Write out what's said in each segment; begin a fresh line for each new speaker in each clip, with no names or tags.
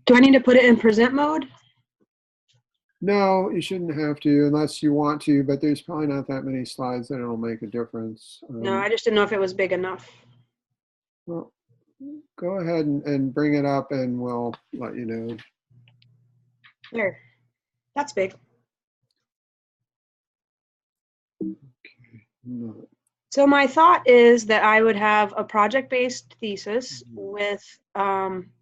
Do I need to put it in present mode?
No, you shouldn't have to unless you want to, but there's probably not that many slides that it'll make a difference.
No, I just didn't know if it was big enough.
Well, go ahead and bring it up and we'll let you know.
There. That's big.
Okay. No.
So my thought is that I would have a project-based thesis with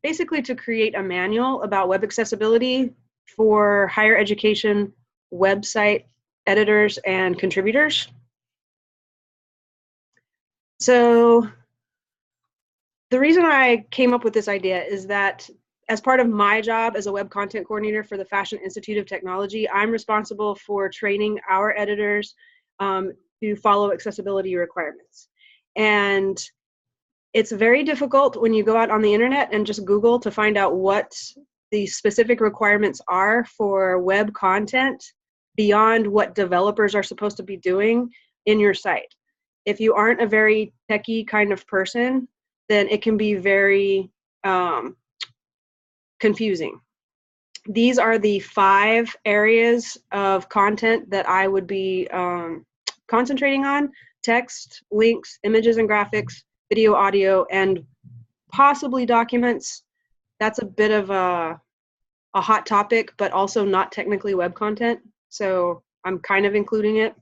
basically to create a manual about web accessibility for higher education website editors and contributors. So the reason I came up with this idea is that as part of my job as a web content coordinator for the Fashion Institute of Technology, I'm responsible for training our editors to follow accessibility requirements. And it's very difficult when you go out on the internet and just Google to find out what the specific requirements are for web content beyond what developers are supposed to be doing in your site. If you aren't a very techie kind of person, then it can be very confusing. These are the 5 areas of content that I would be concentrating on: text, links, images and graphics, video, audio, and possibly documents. That's a bit of a hot topic, but also not technically web content, so I'm kind of including it.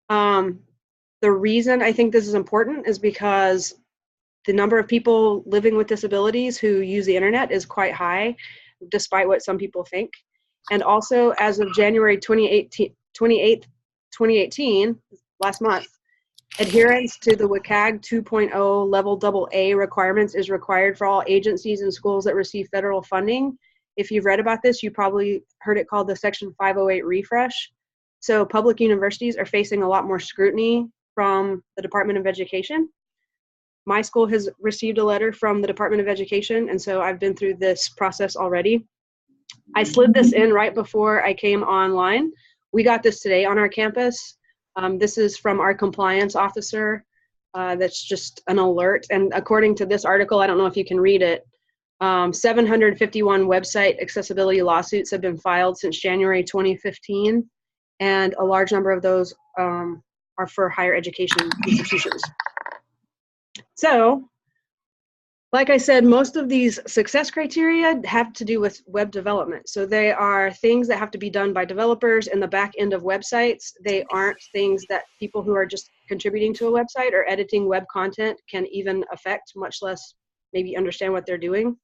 The reason I think this is important is because the number of people living with disabilities who use the internet is quite high, despite what some people think. And also, as of January 2018, last month, adherence to the WCAG 2.0 level AA requirements is required for all agencies and schools that receive federal funding. If you've read about this, you probably heard it called the Section 508 refresh. So public universities are facing a lot more scrutiny from the Department of Education. My school has received a letter from the Department of Education, and so I've been through this process already. I slid this in right before I came online. We got this today on our campus. This is from our compliance officer. That's just an alert. And according to this article, I don't know if you can read it, 751 website accessibility lawsuits have been filed since January 2015, and a large number of those are for higher education institutions. So, like I said, most of these success criteria have to do with web development. So they are things that have to be done by developers in the back end of websites. They aren't things that people who are just contributing to a website or editing web content can even affect, much less maybe understand what they're doing.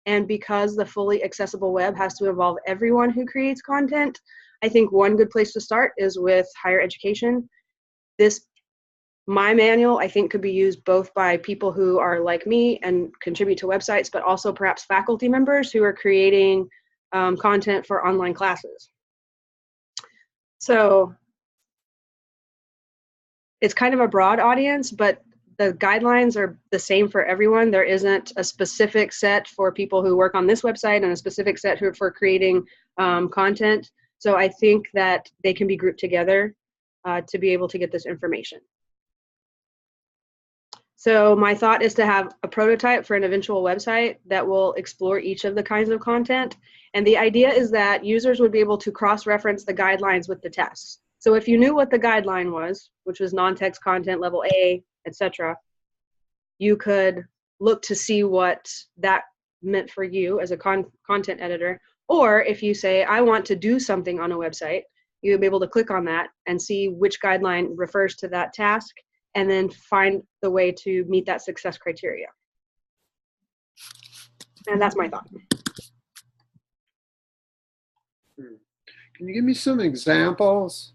And because the fully accessible web has to involve everyone who creates content, I think one good place to start is with higher education. My manual, I think, could be used both by people who are like me and contribute to websites, but also perhaps faculty members who are creating content for online classes. So it's kind of a broad audience, but the guidelines are the same for everyone. There isn't a specific set for people who work on this website and a specific set for creating content. So I think that they can be grouped together to be able to get this information. So my thought is to have a prototype for an eventual website that will explore each of the kinds of content. And the idea is that users would be able to cross-reference the guidelines with the tests. So if you knew what the guideline was, which was non-text content level A, etc., you could look to see what that meant for you as a content editor. Or if you say, I want to do something on a website, you'll be able to click on that and see which guideline refers to that task, and then find the way to meet that success criteria. And that's my thought.
Can you give me some examples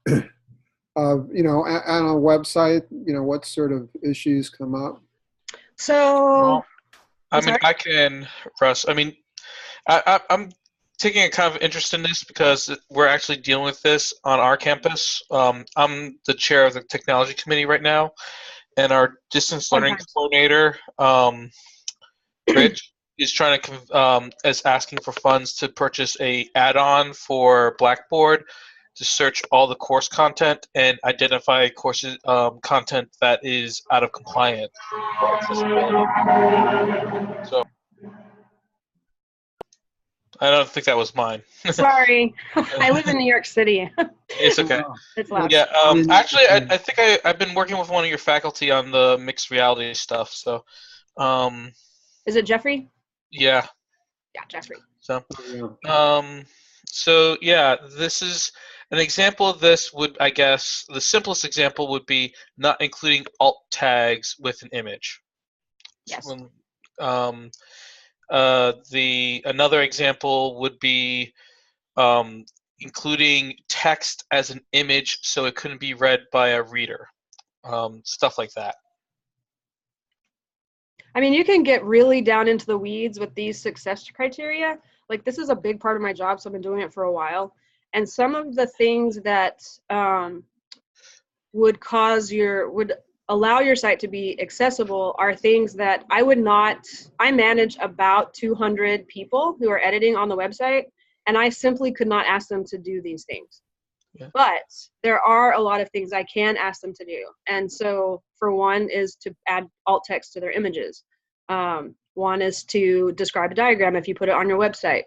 of, on a website, what sort of issues come up?
So,
I can, Russ. I'm taking a kind of interest in this because we're actually dealing with this on our campus. I'm the chair of the technology committee right now, and our distance learning coordinator, Rich, is trying to is asking for funds to purchase a add-on for Blackboard to search all the course content and identify courses content that is out of compliance for accessibility. So I don't think that was mine.
Sorry, I live in New York City.
It's okay.
It's loud.
Yeah. Actually, I think I've been working with one of your faculty on the mixed reality stuff. So,
Is it Jeffrey?
yeah.
Yeah, Jeffrey.
So,
Yeah.
so yeah, this is an example of this. Would I guess the simplest example would be not including alt tags with an image.
Yes.
Another example would be including text as an image so it couldn't be read by a reader. Stuff like that.
I mean, you can get really down into the weeds with these success criteria. Like, this is a big part of my job, so I've been doing it for a while. And some of the things that would allow your site to be accessible are things that I manage about 200 people who are editing on the website, and I simply could not ask them to do these things. Yeah. But there are a lot of things I can ask them to do. And so for one is to add alt text to their images. One is to describe a diagram if you put it on your website.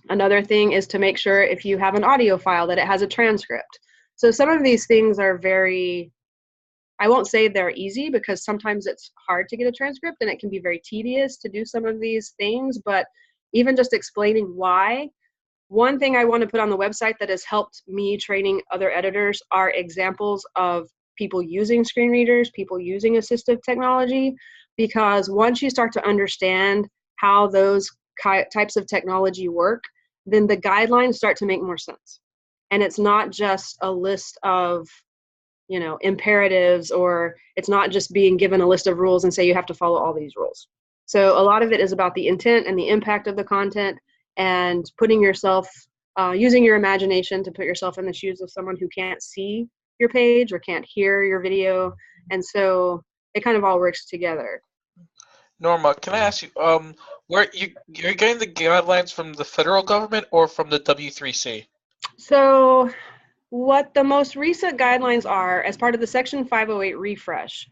Another thing is to make sure if you have an audio file that it has a transcript. So some of these things are I won't say they're easy because sometimes it's hard to get a transcript and it can be very tedious to do some of these things, but even just explaining why. One thing I want to put on the website that has helped me training other editors are examples of people using screen readers, people using assistive technology, because once you start to understand how those types of technology work, then the guidelines start to make more sense. And it's not just a list of, imperatives, or it's not just being given a list of rules and say you have to follow all these rules. So a lot of it is about the intent and the impact of the content, and putting yourself, using your imagination to put yourself in the shoes of someone who can't see your page or can't hear your video. And so it kind of all works together.
Norma, can I ask you, where you're getting the guidelines from the federal government or from the W3C?
So what the most recent guidelines are, as part of the Section 508 refresh,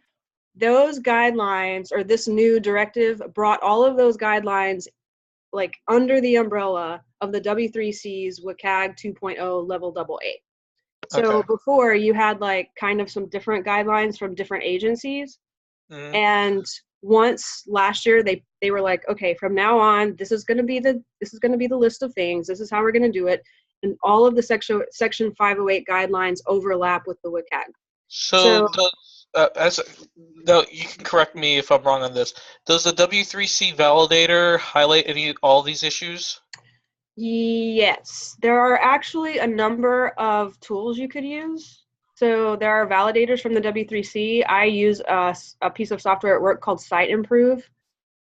those guidelines, or this new directive, brought all of those guidelines like under the umbrella of the W3C's WCAG 2.0 level AA. So before you had like kind of some different guidelines from different agencies. Mm-hmm. And once last year they were like, okay, from now on, this is going to be the list of things. This is how we're going to do it. And all of the Section 508 guidelines overlap with the WCAG.
So you can correct me if I'm wrong on this. Does the W3C validator highlight all these issues?
Yes, there are actually a number of tools you could use. So there are validators from the W3C. I use a piece of software at work called Site Improve,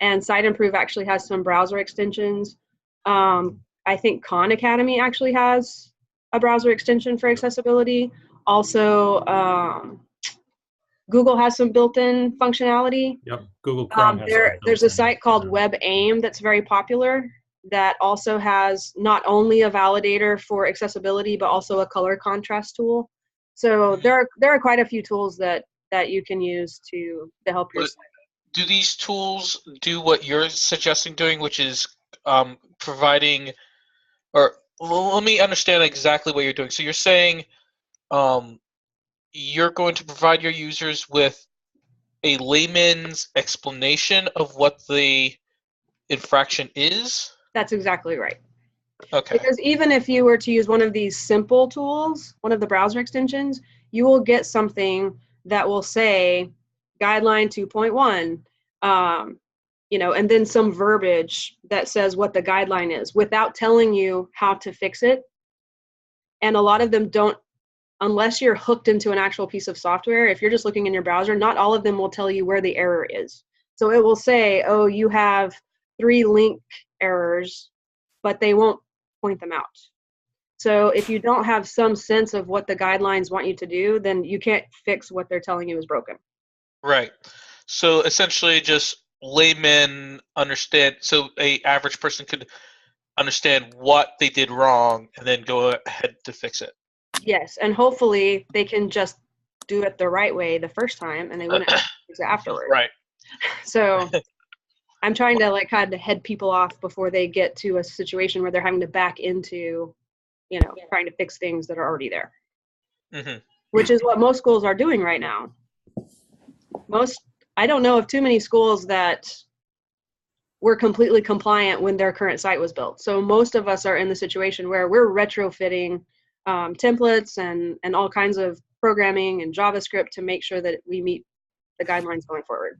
and Site Improve actually has some browser extensions. I think Khan Academy actually has a browser extension for accessibility. Also, Google has some built-in functionality.
Yep, Google Chrome has
there's a site called WebAIM that's very popular that also has not only a validator for accessibility, but also a color contrast tool. So there are quite a few tools that you can use to help your site.
Do these tools do what you're suggesting doing, which is providing, or let me understand exactly what you're doing. So you're saying you're going to provide your users with a layman's explanation of what the infraction is?
That's exactly right.
Okay.
Because even if you were to use one of these simple tools, one of the browser extensions, you will get something that will say guideline 2.1, and then some verbiage that says what the guideline is without telling you how to fix it. And a lot of them don't, unless you're hooked into an actual piece of software. If you're just looking in your browser, not all of them will tell you where the error is. So it will say, oh, you have 3 link errors, but they won't point them out. So if you don't have some sense of what the guidelines want you to do, then you can't fix what they're telling you is broken.
Right. So essentially just laymen understand, so a average person could understand what they did wrong and then go ahead to fix it.
Yes, and hopefully they can just do it the right way the first time, and they wouldn't have to use it afterward.
Right.
So I'm trying to like kind of head people off before they get to a situation where they're having to back into, trying to fix things that are already there, which is what most schools are doing right now. I don't know of too many schools that were completely compliant when their current site was built. So most of us are in the situation where we're retrofitting templates and all kinds of programming and JavaScript to make sure that we meet the guidelines going forward.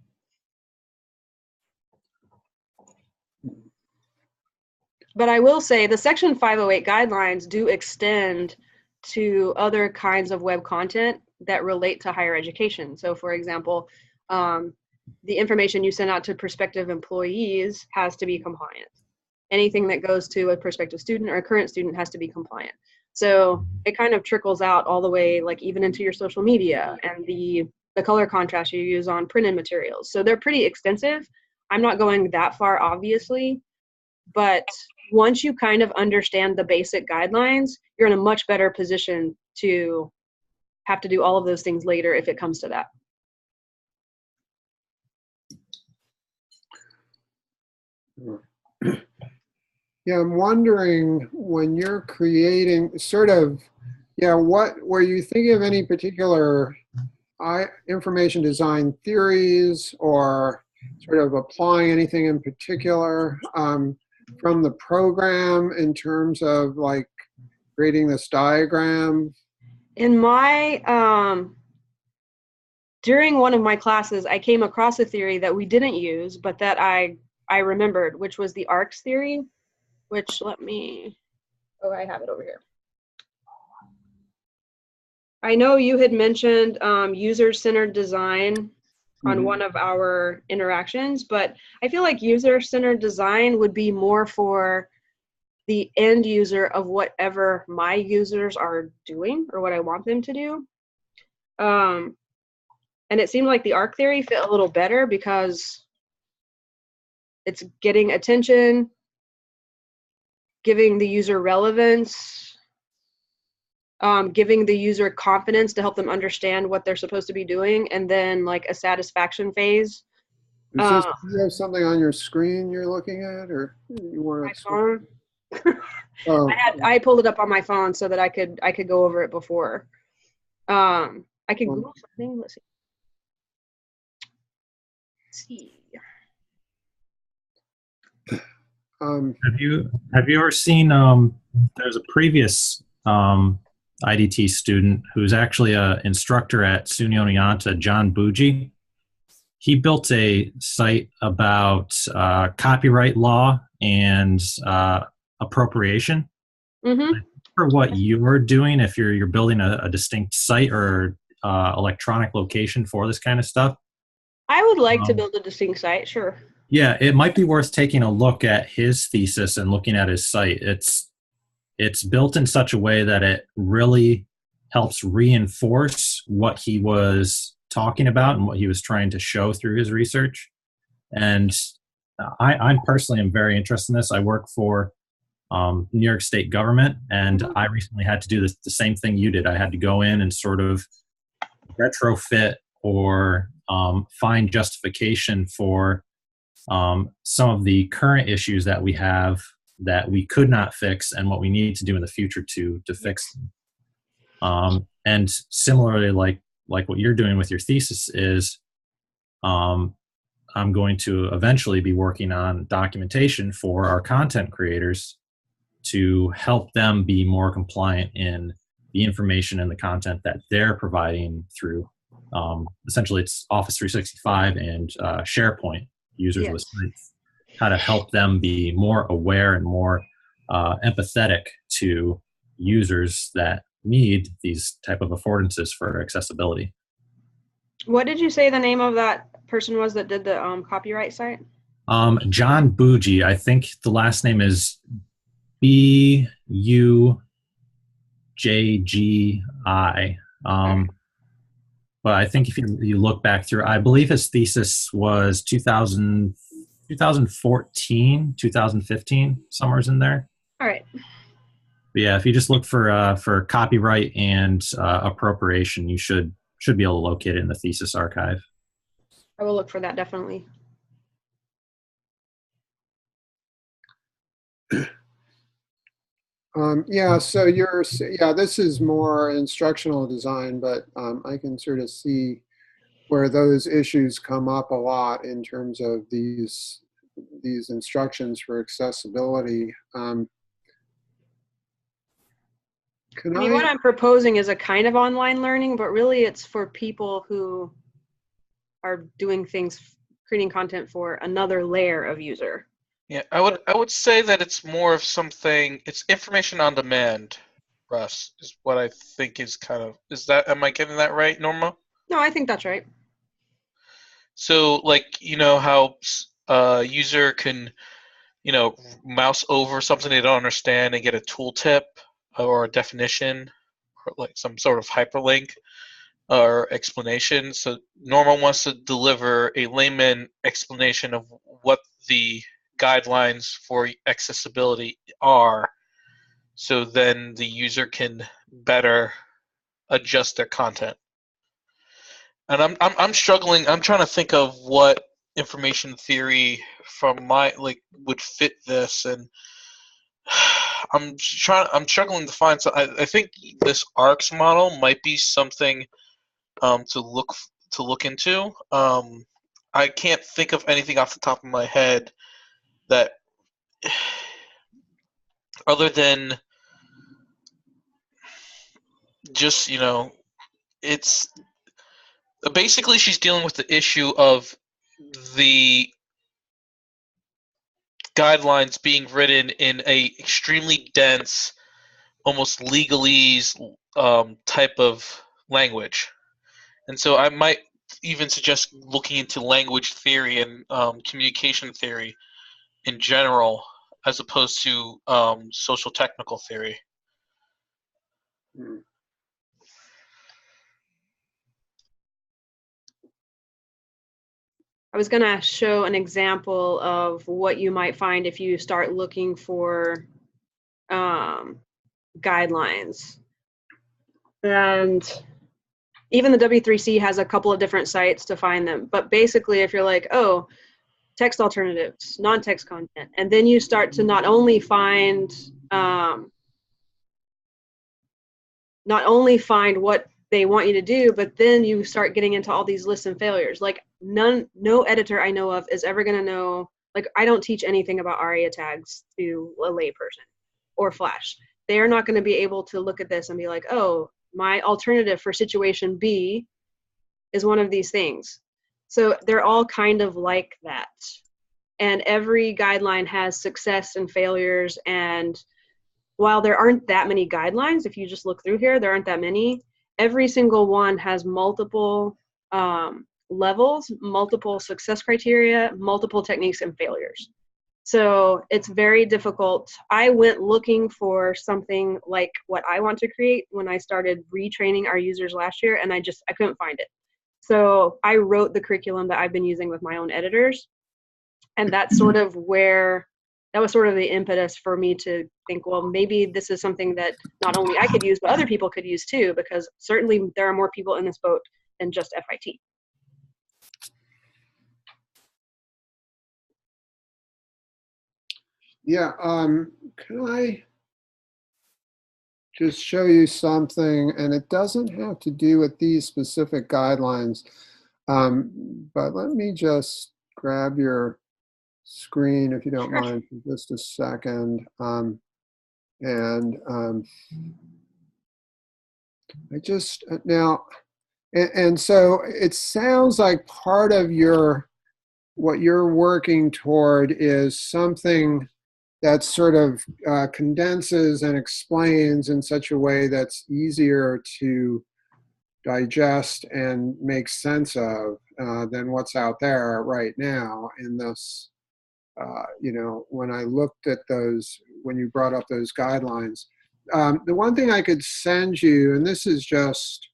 But I will say the Section 508 guidelines do extend to other kinds of web content that relate to higher education. So for example, the information you send out to prospective employees has to be compliant. Anything that goes to a prospective student or a current student has to be compliant. So it kind of trickles out all the way, like even into your social media and the color contrast you use on printed materials. So they're pretty extensive. I'm not going that far, obviously, but once you kind of understand the basic guidelines, you're in a much better position to have to do all of those things later if it comes to that.
Yeah, I'm wondering when you're creating were you thinking of any particular information design theories or sort of applying anything in particular from the program in terms of like creating this diagram?
In my, during one of my classes, I came across a theory that we didn't use, but that I remembered, which was the ARCS theory, which I have it over here. I know you had mentioned user-centered design on one of our interactions, but I feel like user-centered design would be more for the end user of whatever my users are doing or what I want them to do. And it seemed like the ARC theory fit a little better because it's getting attention, giving the user relevance, giving the user confidence to help them understand what they're supposed to be doing, and then like a satisfaction phase.
Do you have something on your screen you're looking at, or you want
my phone?
Oh.
I pulled it up on my phone so that I could go over it before. I could Google something. Let's see.
Have you ever seen there's a previous IDT student who's actually an instructor at SUNY Oneonta, John Bougie. He built a site about copyright law and appropriation. For what you're doing, if you're building a distinct site or electronic location for this kind of stuff,
I would like to build a distinct site, sure.
Yeah, it might be worth taking a look at his thesis and looking at his site. It's built in such a way that it really helps reinforce what he was talking about and what he was trying to show through his research. And I personally am very interested in this. I work for New York State government, and I recently had to do the same thing you did. I had to go in and sort of retrofit or find justification for some of the current issues that we have that we could not fix and what we need to do in the future to fix them. And similarly, like what you're doing with your thesis is I'm going to eventually be working on documentation for our content creators to help them be more compliant in the information and the content that they're providing through essentially it's Office 365 and SharePoint users with sites, how to help them be more aware and more empathetic to users that need these type of affordances for accessibility.
What did you say the name of that person was that did the copyright site?
John Bougie. I think the last name is Bujgi. But I think if you look back through, I believe his thesis was 2014, 2015, somewhere's in there.
All right.
But yeah, if you just look for copyright and appropriation, you should be able to locate it in the thesis archive.
I will look for that, definitely.
Yeah, so this is more instructional design, but I can sort of see where those issues come up a lot in terms of these instructions for accessibility.
I mean, what I'm proposing is a kind of online learning, but really it's for people who are doing things, creating content for another layer of user.
Yeah, I would say that it's more of something. It's information on demand, Russ, is what I think is kind of. Is that? Am I getting that right, Norma?
No, I think that's right.
So, like, you know how a user can, mouse over something they don't understand and get a tooltip or a definition or like some sort of hyperlink or explanation. So Norma wants to deliver a layman explanation of what the guidelines for accessibility are, so then the user can better adjust their content. And I'm struggling. I'm trying to think of what information theory from my would fit this, and I'm struggling to find. So I think this ARCS model might be something to look into. I can't think of anything off the top of my head that, other than just, it's basically she's dealing with the issue of the guidelines being written in a extremely dense, almost legalese type of language. And so I might even suggest looking into language theory and communication theory in general, as opposed to social technical theory.
I was going to show an example of what you might find if you start looking for guidelines. And even the W3C has a couple of different sites to find them. But basically, if you're like, oh, text alternatives, non-text content, and then you start to not only find what they want you to do, but then you start getting into all these lists and failures. Like no editor I know of is ever going to know, like I don't teach anything about ARIA tags to a layperson or Flash. They're not going to be able to look at this and be like, oh, my alternative for situation B is one of these things. So they're all kind of like that. And every guideline has success and failures. And while there aren't that many guidelines, if you just look through here, there aren't that many. Every single one has multiple levels, multiple success criteria, multiple techniques and failures. So it's very difficult. I went looking for something like what I want to create when I started retraining our users last year, and I couldn't find it. So I wrote the curriculum that I've been using with my own editors, and that's sort of that was sort of the impetus for me to think, well, maybe this is something that not only I could use, but other people could use too, because certainly there are more people in this boat than just FIT.
Yeah, can I just show you something? And it doesn't have to do with these specific guidelines, but let me just grab your screen, if you don't mind, for just a second. I just now, and so it sounds like part of what you're working toward is something that sort of condenses and explains in such a way that's easier to digest and make sense of than what's out there right now in this. When I looked at those, when you brought up those guidelines, the one thing I could send you, and this is just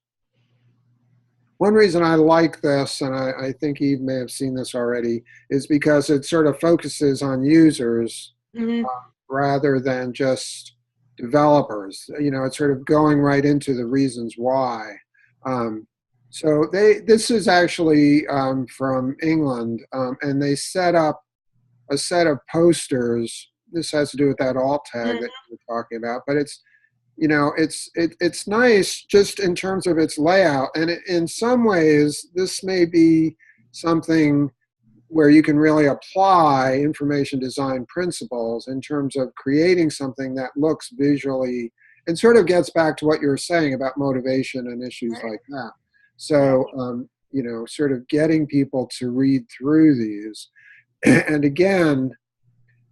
one reason I like this, and I think Eve may have seen this already, is because it sort of focuses on users rather than just developers. It's sort of going right into the reasons why. So this is actually from England, and they set up a set of posters. This has to do with that alt tag that you were talking about, but it's nice just in terms of its layout, and in some ways this may be something where you can really apply information design principles in terms of creating something that looks visually and sort of gets back to what you were saying about motivation and issues like that. So, sort of getting people to read through these. And again,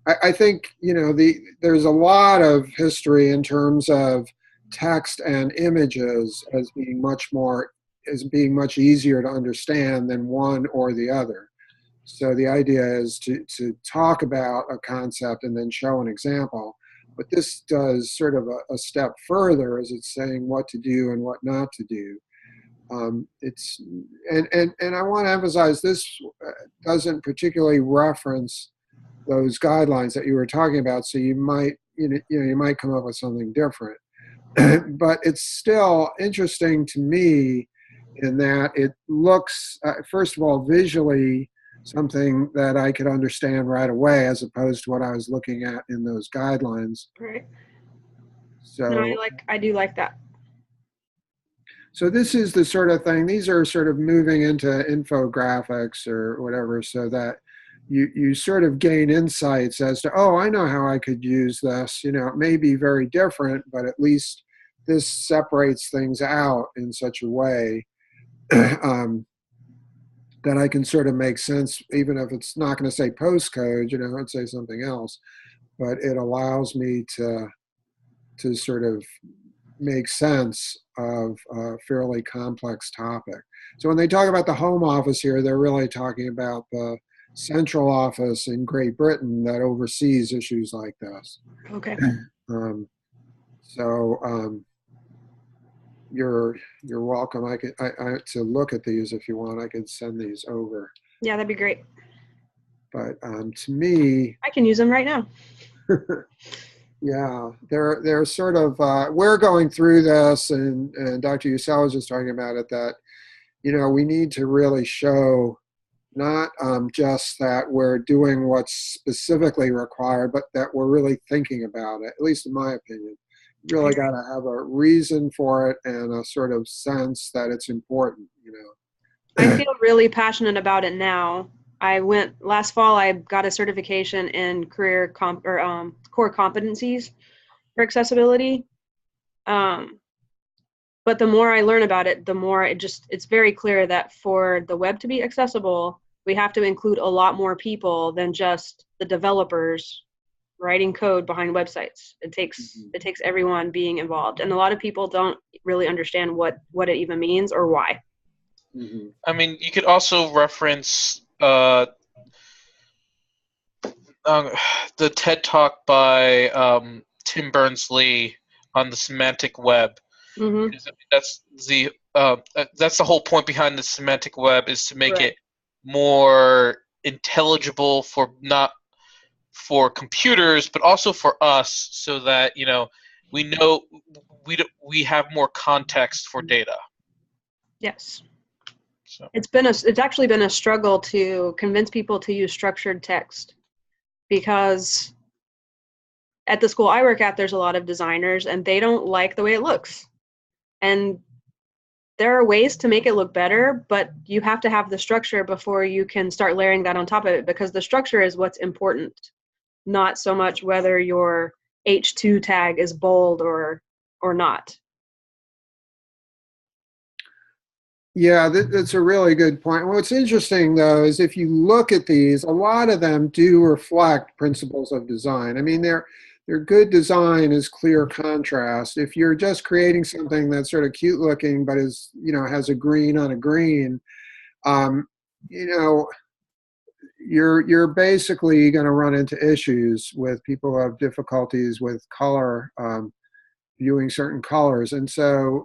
I think, there's a lot of history in terms of text and images as being much easier to understand than one or the other. So the idea is to talk about a concept and then show an example. But this does sort of a step further, as it's saying what to do and what not to do. And I want to emphasize this doesn't particularly reference those guidelines that you were talking about. So you might come up with something different. But it's still interesting to me in that it looks, first of all, visually something that I could understand right away, as opposed to what I was looking at in those guidelines.
Right.
So
No, I do like that.
So this is the sort of thing, these are sort of moving into infographics or whatever, so that you sort of gain insights as to, oh, I know how I could use this. It may be very different, but at least this separates things out in such a way that I can sort of make sense, even if it's not going to say postcode, it'd say something else. But it allows me to sort of make sense of a fairly complex topic. So when they talk about the Home Office here, they're really talking about the central office in Great Britain that oversees issues like this.
Okay.
You're welcome. I to look at these if you want. I could send these over.
Yeah, that'd be great.
But to me,
I can use them right now.
Yeah, they're sort of, we're going through this, and Dr. Usel was just talking about it, that, we need to really show not just that we're doing what's specifically required, but that we're really thinking about it, at least in my opinion. You really got to have a reason for it and a sort of sense that it's important,
I feel really passionate about it now. Last fall, I got a certification in core competencies for accessibility. But the more I learn about it, the more it's very clear that for the web to be accessible, we have to include a lot more people than just the developers writing code behind websites. It takes everyone being involved. And a lot of people don't really understand what it even means or why.
Mm-hmm.
I mean, you could also reference the TED Talk by Tim Berners-Lee on the semantic web.
Mm-hmm.
That's the whole point behind the semantic web, is to make it more intelligible for computers, but also for us, so that we know we have more context for data.
Yes.
So.
It's actually been a struggle to convince people to use structured text, because at the school I work at, there's a lot of designers and they don't like the way it looks. And there are ways to make it look better, but you have to have the structure before you can start layering that on top of it, because the structure is what's important, not so much whether your H2 tag is bold or not.
Yeah, that's a really good point. What's interesting, though, is if you look at these, a lot of them do reflect principles of design. I mean, their good design is clear contrast. If you're just creating something that's sort of cute looking, but is, has a green on a green, you're basically going to run into issues with people who have difficulties with color, viewing certain colors. And so,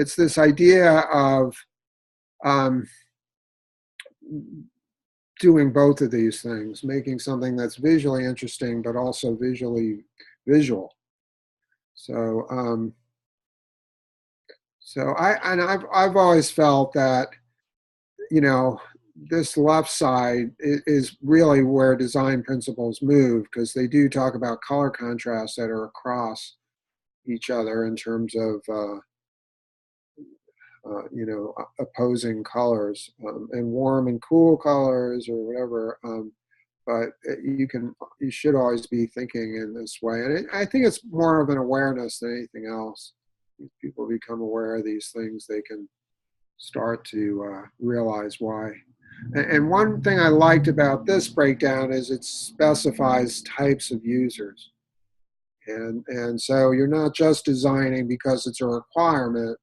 it's this idea of doing both of these things, making something that's visually interesting, but also visually visual. So, I've always felt that, you know, this left side is really where design principles move, because they do talk about color contrasts that are across each other in terms of, opposing colors, and warm and cool colors or whatever. But you should always be thinking in this way. And I think it's more of an awareness than anything else. If people become aware of these things, they can start to realize why. And one thing I liked about this breakdown is it specifies types of users. And so you're not just designing because it's a requirement,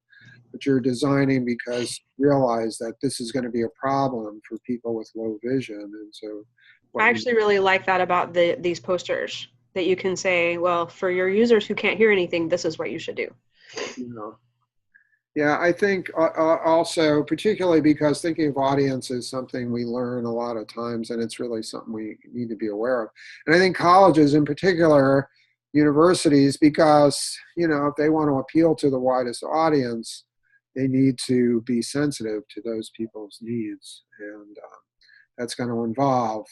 but you're designing because you realize that this is going to be a problem for people with low vision. And so
I actually really like that about these posters, that you can say, well, for your users who can't hear anything, this is what you should do.
you know. Yeah, I think also, particularly because thinking of audience is something we learn a lot of times, and it's really something we need to be aware of. And I think colleges in particular, universities, because, if they want to appeal to the widest audience, they need to be sensitive to those people's needs. And that's going to involve,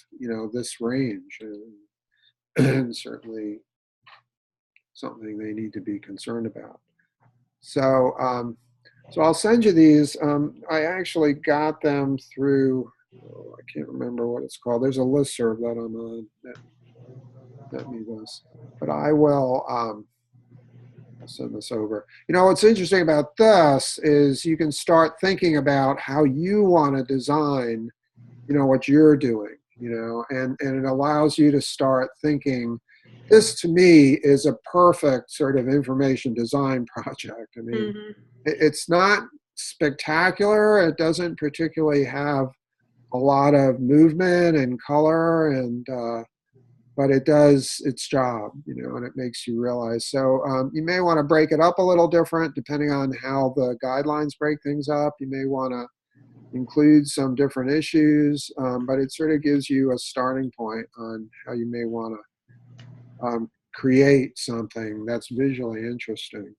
this range, and certainly something they need to be concerned about. So, so I'll send you these. I actually got them through, I can't remember what it's called. There's a listserv that I'm on that sent me this. But I will I'll send this over. What's interesting about this is you can start thinking about how you want to design, what you're doing, and it allows you to start thinking, this to me is a perfect sort of information design project. I mean, it's not spectacular. It doesn't particularly have a lot of movement and color, and but it does its job, and it makes you realize. So you may want to break it up a little different depending on how the guidelines break things up. You may want to include some different issues, but it sort of gives you a starting point on how you may want to create something that's visually interesting.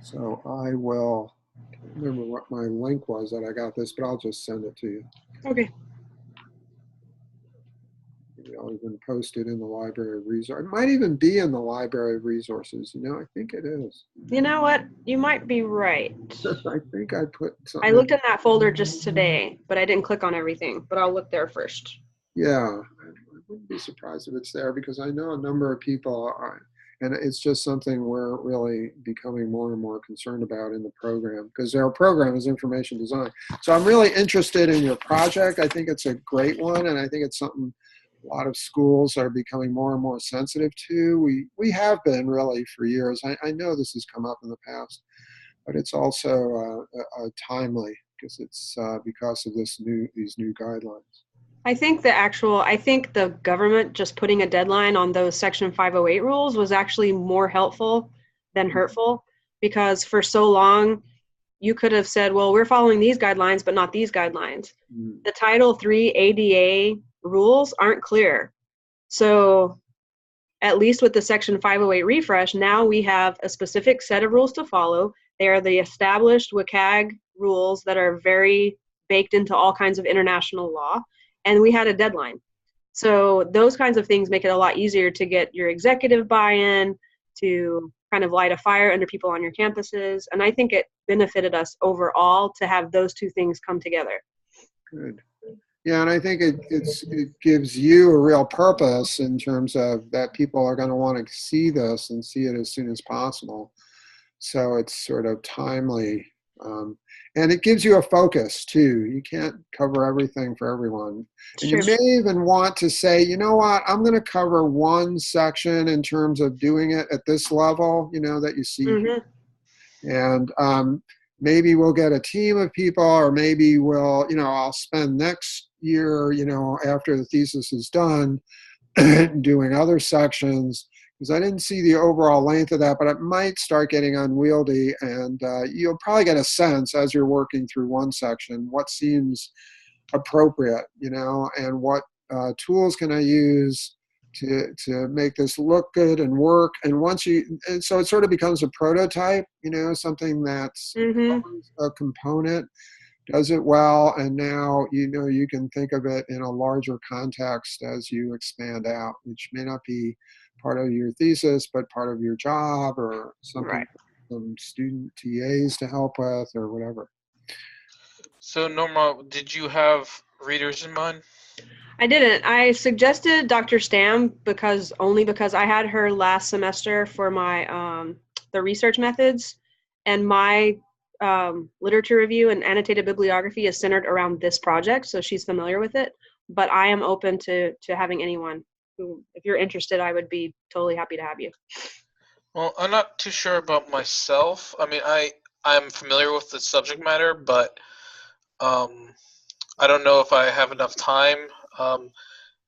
So I will, I can't remember what my link was that I got this, but I'll just send it to you.
Okay.
Maybe I'll even post it in the library of resources. It might even be in the library of resources. I think it is.
You know what? You might be right.
I think I put something.
I looked in that folder just today, but I didn't click on everything. But I'll look there first.
Yeah, I wouldn't be surprised if it's there, because I know a number of people are, and it's just something we're really becoming more and more concerned about in the program, because our program is information design. So I'm really interested in your project. I think it's a great one, and I think it's something a lot of schools are becoming more and more sensitive to. We have been really for years. I know this has come up in the past, but it's also timely because it's because of these new guidelines.
I think the government just putting a deadline on those Section 508 rules was actually more helpful than hurtful, because for so long you could have said, well, we're following these guidelines, but not these guidelines. The Title III ADA rules aren't clear. So at least with the Section 508 refresh, now we have a specific set of rules to follow. They are the established WCAG rules that are very baked into all kinds of international law. And we had a deadline. So those kinds of things make it a lot easier to get your executive buy-in, to kind of light a fire under people on your campuses. And I think it benefited us overall to have those two things come together.
Good. Yeah, and I think it gives you a real purpose in terms of that people are going to want to see this and see it as soon as possible. So it's sort of timely. And it gives you a focus too. You can't cover everything for everyone. And you may even want to say, you know what, I'm going to cover one section in terms of doing it at this level, that you see. And maybe we'll get a team of people, or maybe we'll, I'll spend next year, after the thesis is done, doing other sections, because I didn't see the overall length of that, but it might start getting unwieldy, and you'll probably get a sense as you're working through one section what seems appropriate, and what tools can I use, to make this look good and work. And and so it sort of becomes a prototype, something that's a component, does it well, and now you can think of it in a larger context as you expand out, which may not be part of your thesis, but part of your job or something.
Right.
Some student TAs to help with or whatever.
So Norma, did you have readers in mind?
I didn't. I suggested Dr. Stam only because I had her last semester for my the research methods, and my literature review and annotated bibliography is centered around this project, so she's familiar with it. But I am open to having anyone who, if you're interested, I would be totally happy to have you.
Well, I'm not too sure about myself. I mean, I'm familiar with the subject matter, but I don't know if I have enough time.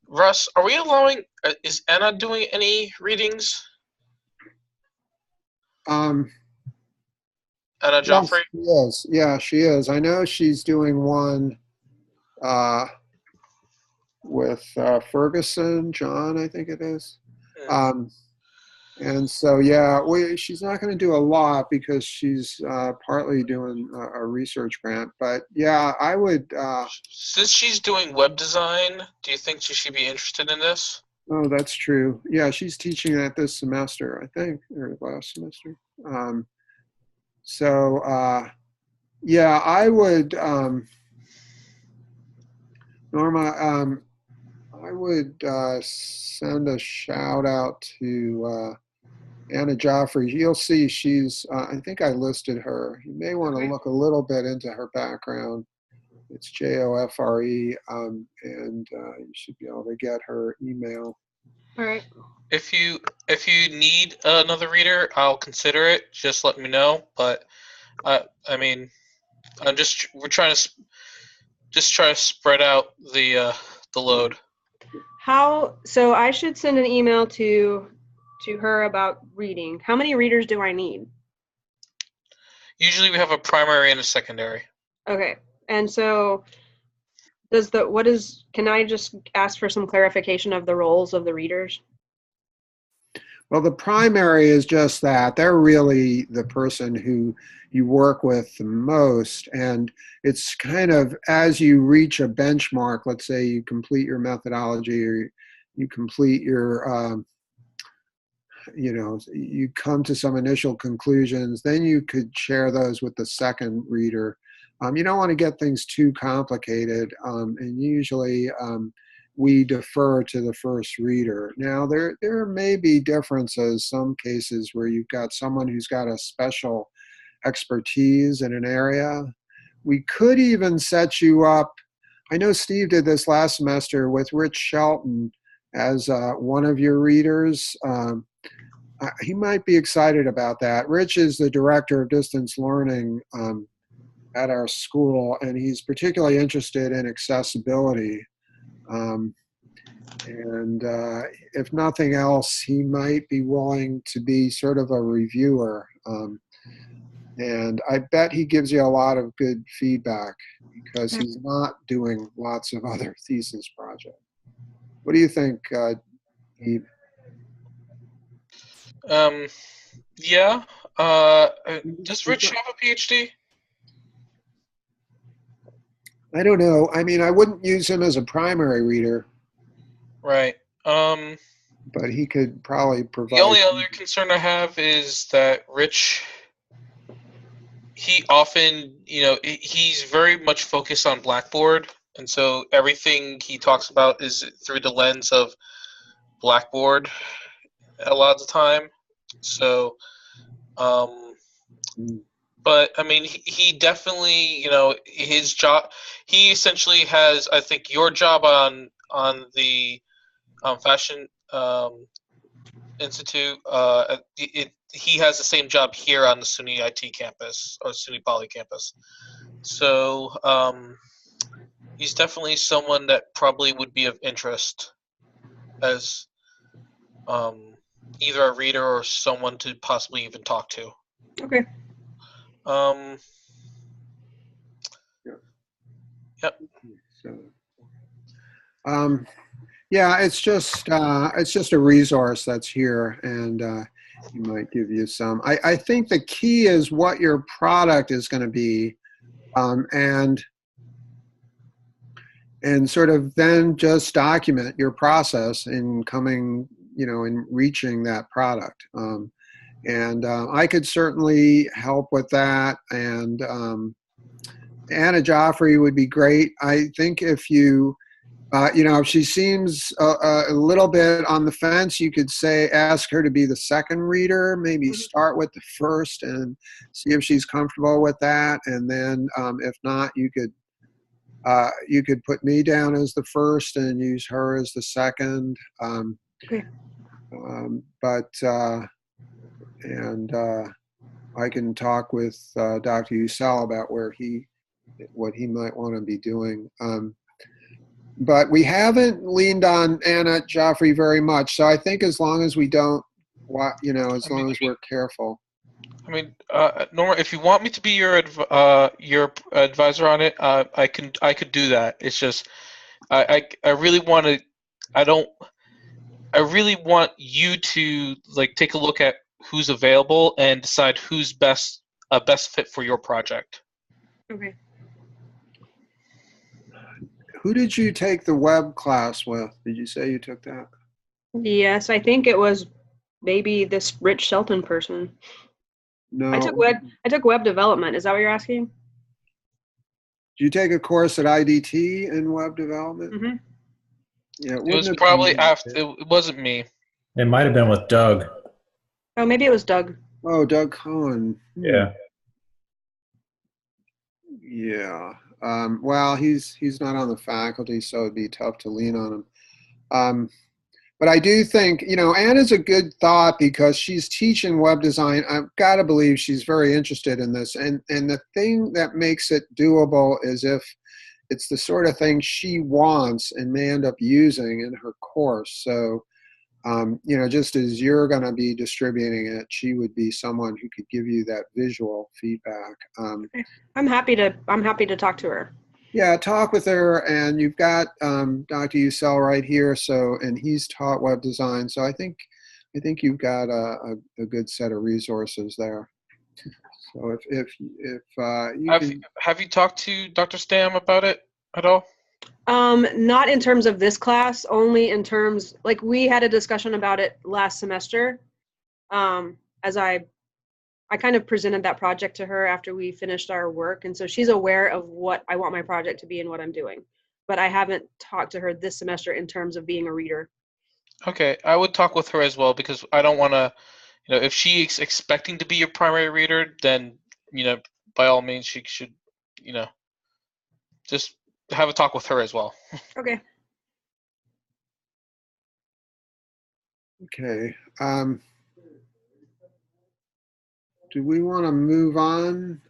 Russ, are we allowing? Is Anna doing any readings? Anna Joffrey?
Yes, she is. Yeah, she is. I know she's doing one with Ferguson, John, I think it is. And so, yeah, she's not going to do a lot because she's partly doing a research grant. But yeah, I would.
Since she's doing web design, do you think she should be interested in this?
Oh, that's true. Yeah, she's teaching that this semester, I think, or last semester. Yeah, I would, Norma, I would send a shout out to Anna Joffrey. You'll see she's, I think I listed her. You may want to look a little bit into her background. It's Joffre, and you should be able to get her email.
All right.
If you need another reader, I'll consider it. Just let me know. But I mean, we're trying to spread out the load.
So I should send an email to her about reading. How many readers do I need?
Usually we have a primary and a secondary.
Okay. And so can I just ask for some clarification of the roles of the readers?
Well, the primary is just that. They're really the person who you work with the most. And it's kind of as you reach a benchmark, let's say you complete your methodology or you complete your, you come to some initial conclusions, then you could share those with the second reader. You don't want to get things too complicated. And usually, we defer to the first reader. Now, there may be differences, some cases where you've got someone who's got a special expertise in an area. We could even set you up. I know Steve did this last semester with Rich Shelton as one of your readers. He might be excited about that. Rich is the director of distance learning at our school, and he's particularly interested in accessibility. And if nothing else, he might be willing to be sort of a reviewer. And I bet he gives you a lot of good feedback because he's not doing lots of other thesis projects. What do you think, Eve?
Yeah. Does Rich have a PhD?
I don't know. I mean, I wouldn't use him as a primary reader.
Right.
But he could probably provide.
The only other concern I have is that Rich, he often, he's very much focused on Blackboard, and so everything he talks about is through the lens of Blackboard a lot of the time. So, but I mean, he definitely, his job, he essentially has, I think, your job on the Fashion Institute. He has the same job here on the SUNY IT campus or SUNY Poly campus. So he's definitely someone that probably would be of interest as either a reader or someone to possibly even talk to.
Okay.
Yep.
Yep.
So, Yeah, it's just a resource that's here, and he might give you some. I think the key is what your product is going to be, and sort of then just document your process in coming, in reaching that product. And I could certainly help with that. And Anna Joffrey would be great. I think if you, if she seems a little bit on the fence, you could ask her to be the second reader, maybe start with the first and see if she's comfortable with that. And then if not, you could put me down as the first and use her as the second.
Okay.
I can talk with Dr. Usel about what he might want to be doing. But we haven't leaned on Anna Joffrey very much. So I think as long as we don't, as long as we're careful.
I mean, Norma, if you want me to be your advisor on it, I could do that. It's just I really want to. I really want you to take a look at who's available and decide who's best fit for your project.
Okay.
Who did you take the web class with? Did you say you took that?
Yes, I think it was maybe this Rich Shelton person.
No.
I took web development. Is that what you're asking?
Did you take a course at IDT in web development?
Mm-hmm.
Yeah,
It was probably after. It wasn't me.
It might have been with Doug.
Oh, maybe it was Doug.
Oh, Doug Cohen.
Yeah.
Yeah. Well, he's not on the faculty, so it'd be tough to lean on him. But I do think, Anna's a good thought because she's teaching web design. I've got to believe she's very interested in this. And the thing that makes it doable is if it's the sort of thing she wants and may end up using in her course. So, just as you're going to be distributing it, she would be someone who could give you that visual feedback.
I'm happy to talk to her.
Yeah, talk with her, and you've got Dr. Usel right here. So, and he's taught web design. So I think you've got a good set of resources there. So if you
have you talked to Dr. Stam about it at all?
Not in terms of this class, only in terms, we had a discussion about it last semester. As I kind of presented that project to her after we finished our work. And so she's aware of what I want my project to be and what I'm doing. But I haven't talked to her this semester in terms of being a reader.
Okay, I would talk with her as well because I don't want to, if she's expecting to be your primary reader, then, by all means, she should, just have a talk with her as well.
Okay.
Okay. Do we want to move on?